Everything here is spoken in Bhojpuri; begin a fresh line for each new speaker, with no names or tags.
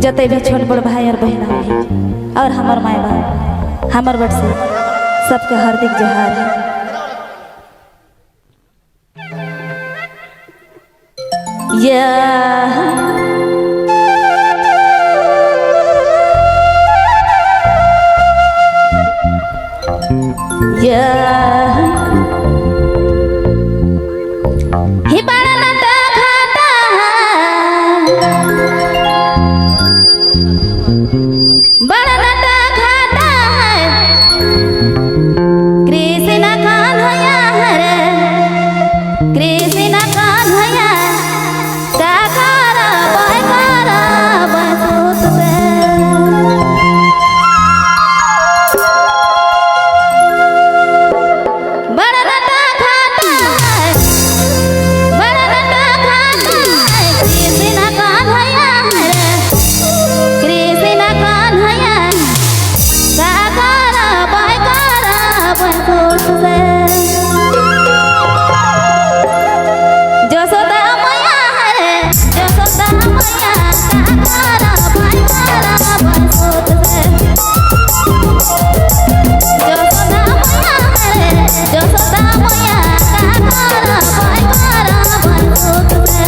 जते भी छोट बड़ भाई और बहन और हमार माए बाप हमार बट से सबके हार्दिक जोहार है। ही बड़ा नटा खाता बड़ा नटा खाता कृष्ण कान होया हरे कृष्ण कान होया काकारा बसूत से बड़ा नटा खाता बड़ा नटा खाता कृष्ण कान होया हरे कृष्ण कान होया काकारा बसूत से जसोदा मैया हरे जसोदा मैया काकारा बसूत से जसोदा मैया हरे जसोदा मैया काकारा बसूत से